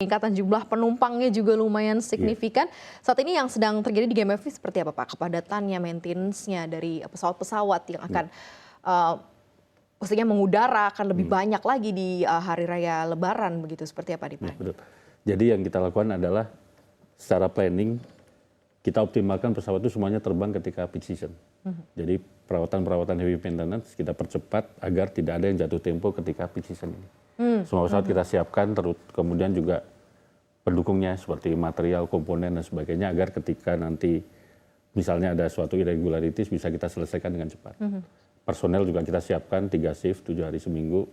Peningkatan jumlah penumpangnya juga lumayan signifikan. Saat ini yang sedang terjadi di GMFV seperti apa Pak? Kepadatannya, maintenance-nya dari pesawat-pesawat yang akan pastinya mengudara akan lebih banyak lagi di hari raya Lebaran begitu. Seperti apa di Pak? Betul. Jadi yang kita lakukan adalah secara planning kita optimalkan pesawat itu semuanya terbang ketika peak season. Jadi perawatan heavy maintenance kita percepat agar tidak ada yang jatuh tempo ketika peak season ini. Semua pesawat kita siapkan, kemudian juga pendukungnya seperti material, komponen dan sebagainya agar ketika nanti misalnya ada suatu irregularities bisa kita selesaikan dengan cepat. Personel juga kita siapkan 3 shift 7 hari seminggu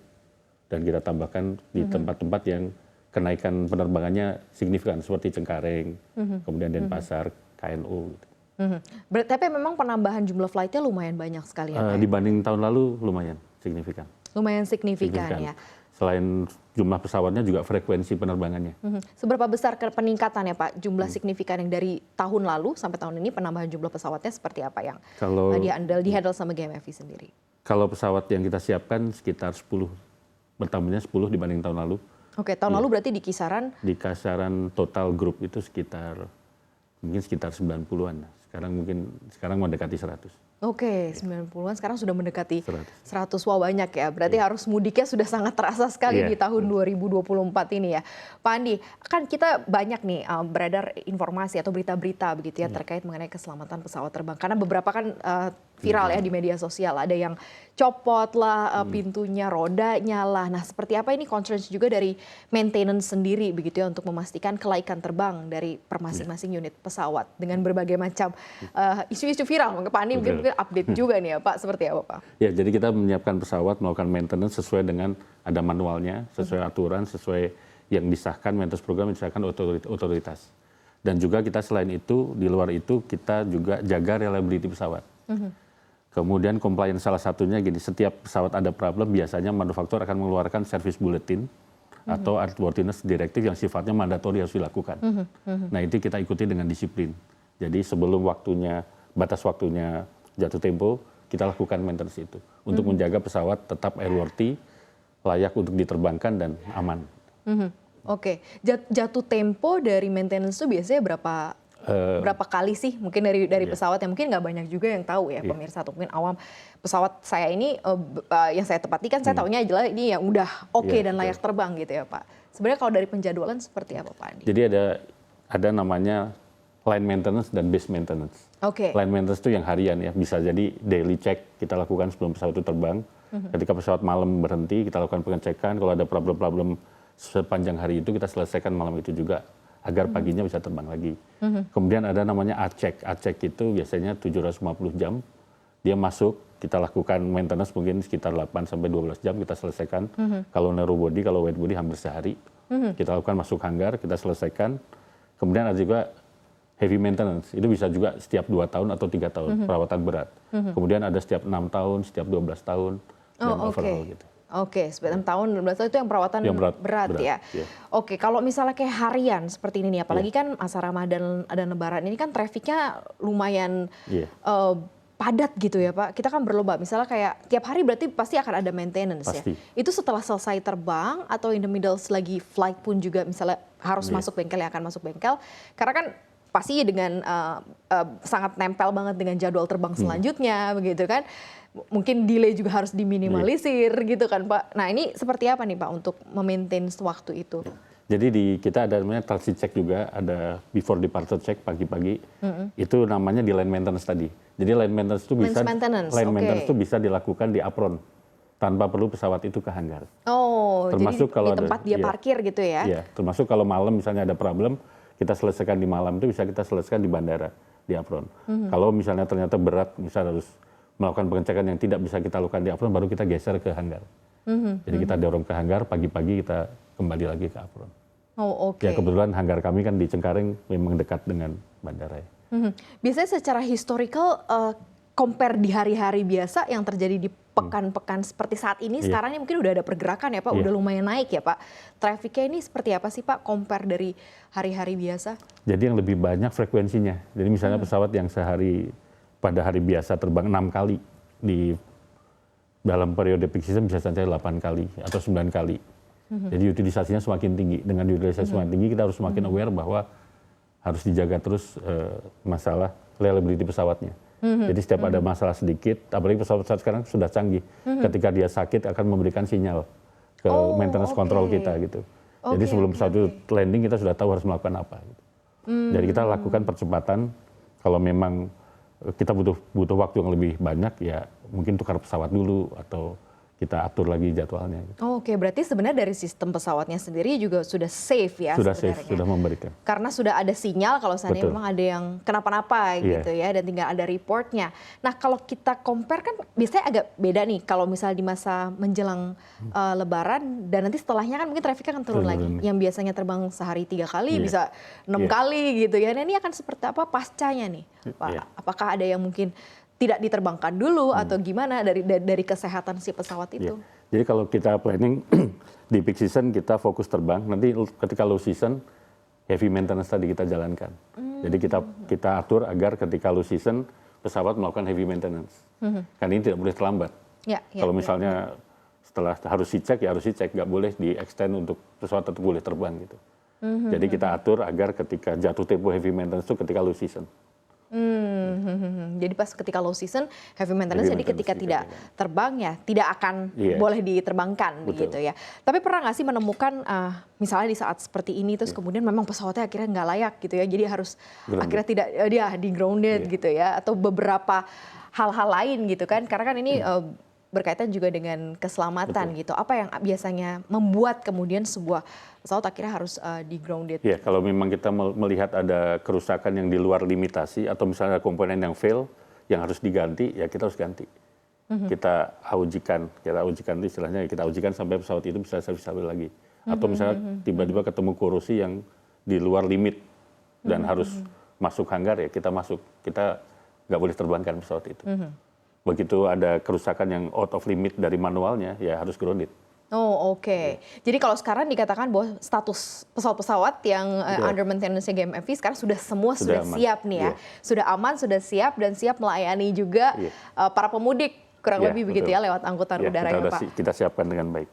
dan kita tambahkan di tempat-tempat yang kenaikan penerbangannya signifikan seperti Cengkareng, kemudian Denpasar, KNU. Gitu. Tapi memang penambahan jumlah flight-nya lumayan banyak sekali ya Pak? Dibanding tahun lalu lumayan signifikan. Lumayan signifikan ya. Selain jumlah pesawatnya juga frekuensi penerbangannya. Seberapa besar peningkatan ya Pak jumlah signifikan yang dari tahun lalu sampai tahun ini penambahan jumlah pesawatnya seperti apa yang di-handle sama GMFV sendiri? Kalau pesawat yang kita siapkan sekitar 10, bertambahnya 10 dibanding tahun lalu. Oke, tahun lalu berarti di kisaran? Di kisaran total grup itu mungkin sekitar 90-an. Sekarang mendekati 100. Oke, 90-an sekarang sudah mendekati 100. Wah banyak ya, berarti harus mudiknya sudah sangat terasa sekali di tahun 2024 ini ya. Pak Andi, kan kita banyak nih beredar informasi atau berita-berita begitu ya terkait mengenai keselamatan pesawat terbang. Karena beberapa kan viral ya di media sosial, ada yang copot lah pintunya, rodanya lah. Nah seperti apa ini concern juga dari maintenance sendiri begitu ya untuk memastikan kelaikan terbang dari masing-masing unit pesawat dengan berbagai macam isu-isu viral. Pak Andi mungkin update juga nih ya Pak, seperti apa Pak? Ya, jadi kita menyiapkan pesawat, melakukan maintenance sesuai dengan ada manualnya, sesuai aturan, sesuai yang disahkan, maintenance program yang disahkan otoritas. Dan juga kita selain itu, di luar itu kita juga jaga reliability pesawat. Kemudian compliance salah satunya gini, setiap pesawat ada problem, biasanya manufaktur akan mengeluarkan service bulletin atau airworthiness directive yang sifatnya mandatori harus dilakukan. Nah itu kita ikuti dengan disiplin. Jadi sebelum batas waktunya jatuh tempo, kita lakukan maintenance itu untuk menjaga pesawat tetap airworthy, layak untuk diterbangkan dan aman. Oke, jatuh tempo dari maintenance itu biasanya berapa kali sih? Mungkin dari pesawat yang mungkin nggak banyak juga yang tahu ya pemirsa atau mungkin awam. Pesawat saya ini yang saya tepati kan saya tahunya adalah ini yang udah oke dan layak terbang gitu ya Pak. Sebenarnya kalau dari penjadwalan seperti apa Pak Andi? Jadi ada namanya line maintenance dan base maintenance. Line maintenance itu yang harian ya, bisa jadi daily check kita lakukan sebelum pesawat itu terbang. Ketika pesawat malam berhenti, kita lakukan pengecekan. Kalau ada problem-problem sepanjang hari itu kita selesaikan malam itu juga agar paginya bisa terbang lagi. Kemudian ada namanya A-check. A-check itu biasanya 750 jam. Dia masuk, kita lakukan maintenance mungkin sekitar 8 sampai 12 jam kita selesaikan. Kalau narrow body, kalau wide body hampir sehari. Kita lakukan masuk hanggar, kita selesaikan. Kemudian ada juga heavy maintenance, itu bisa juga setiap 2 tahun atau 3 tahun, perawatan berat. Kemudian ada setiap 6 tahun, setiap 12 tahun, dan overall gitu. Oke, setiap 6 tahun, 12 tahun itu yang perawatan berat ya. Oke, kalau misalnya kayak harian seperti ini nih, apalagi kan masa Ramadan dan Lebaran ini kan trafficnya lumayan padat gitu ya Pak. Kita kan berlomba, misalnya kayak tiap hari berarti pasti akan ada maintenance ya. Itu setelah selesai terbang atau in the middle lagi flight pun juga misalnya harus masuk bengkel, yang akan masuk bengkel. Karena kan pasti dengan sangat nempel banget dengan jadwal terbang selanjutnya begitu kan. Mungkin delay juga harus diminimalisir gitu kan Pak. Nah ini seperti apa nih Pak untuk memaintain waktu itu? Jadi kita ada namanya transit check juga, ada before departure check pagi-pagi. Itu namanya di line maintenance tadi. Jadi line maintenance itu bisa dilakukan di apron tanpa perlu pesawat itu ke hanggar. Termasuk jadi kalau di tempat dia parkir gitu ya? Iya, termasuk kalau malam misalnya ada problem, kita selesaikan di malam itu bisa kita selesaikan di bandara, di apron. Kalau misalnya ternyata berat, misalnya harus melakukan pengecekan yang tidak bisa kita lakukan di apron, baru kita geser ke hanggar. Jadi kita dorong ke hanggar, pagi-pagi kita kembali lagi ke apron. Ya kebetulan hanggar kami kan di Cengkareng memang dekat dengan bandara. Biasanya secara historical, compare di hari-hari biasa yang terjadi di pekan-pekan seperti saat ini, sekarang ini mungkin udah ada pergerakan ya Pak, udah lumayan naik ya Pak. Trafficnya ini seperti apa sih Pak, compare dari hari-hari biasa? Jadi yang lebih banyak frekuensinya. Jadi misalnya pesawat yang pada hari biasa terbang 6 kali, di dalam periode peak season bisa sampai 8 kali atau 9 kali. Jadi utilisasinya semakin tinggi. Dengan utilisasi semakin tinggi, kita harus semakin aware bahwa harus dijaga terus masalah reliability pesawatnya. Jadi setiap ada masalah sedikit, apalagi pesawat-pesawat sekarang sudah canggih, ketika dia sakit akan memberikan sinyal ke maintenance control kita gitu. Jadi sebelum pesawat itu landing kita sudah tahu harus melakukan apa. Gitu. Jadi kita lakukan percepatan. Kalau memang kita butuh waktu yang lebih banyak, ya mungkin tukar pesawat dulu atau kita atur lagi jadwalnya. Gitu. Oke, berarti sebenarnya dari sistem pesawatnya sendiri juga sudah safe ya sudah sebenarnya. Safe, sudah memberikan. Karena sudah ada sinyal kalau seandainya memang ada yang kenapa-napa gitu ya, dan tinggal ada reportnya. Nah kalau kita compare kan biasanya agak beda nih kalau misalnya di masa menjelang Lebaran dan nanti setelahnya kan mungkin trafficnya akan turun lagi. Yang biasanya terbang sehari 3 kali bisa 6 kali gitu ya. Nah ini akan seperti apa pascanya nih Pak? Apakah ada yang mungkin tidak diterbangkan dulu atau gimana dari kesehatan si pesawat itu? Jadi kalau kita planning di peak season kita fokus terbang, nanti ketika low season heavy maintenance tadi kita jalankan. Jadi kita atur agar ketika low season pesawat melakukan heavy maintenance. Kan ini tidak boleh terlambat. Kalau misalnya setelah harus dicek ya harus dicek, nggak boleh di extend untuk pesawat tetap boleh terbang gitu. Jadi kita atur agar ketika jatuh tempo heavy maintenance itu ketika low season. Jadi pas ketika low season heavy maintenance, jadi ketika tidak terbang ya tidak akan boleh diterbangkan begitu ya. Tapi pernah nggak sih menemukan misalnya di saat seperti ini terus kemudian memang pesawatnya akhirnya nggak layak gitu ya, jadi harus akhirnya tidak di grounded gitu ya, atau beberapa hal-hal lain gitu kan, karena kan ini berkaitan juga dengan keselamatan gitu. Apa yang biasanya membuat kemudian sebuah pesawat akhirnya harus di-grounded? Ya, kalau memang kita melihat ada kerusakan yang di luar limitasi atau misalnya komponen yang fail yang harus diganti, ya kita harus ganti. Kita ujikan itu istilahnya kita ujikan sampai pesawat itu bisa serviceable lagi. Atau misalnya tiba-tiba ketemu korosi yang di luar limit dan harus masuk hanggar, ya kita masuk. Kita nggak boleh terbangkan pesawat itu. Begitu ada kerusakan yang out of limit dari manualnya, ya harus grounded. Oh oke. Jadi kalau sekarang dikatakan bahwa status pesawat-pesawat yang under maintenance GMFV sekarang sudah siap nih ya. Sudah aman, sudah siap dan siap melayani juga para pemudik kurang lebih begitu ya lewat angkutan udara ya Pak. Kita siapkan dengan baik.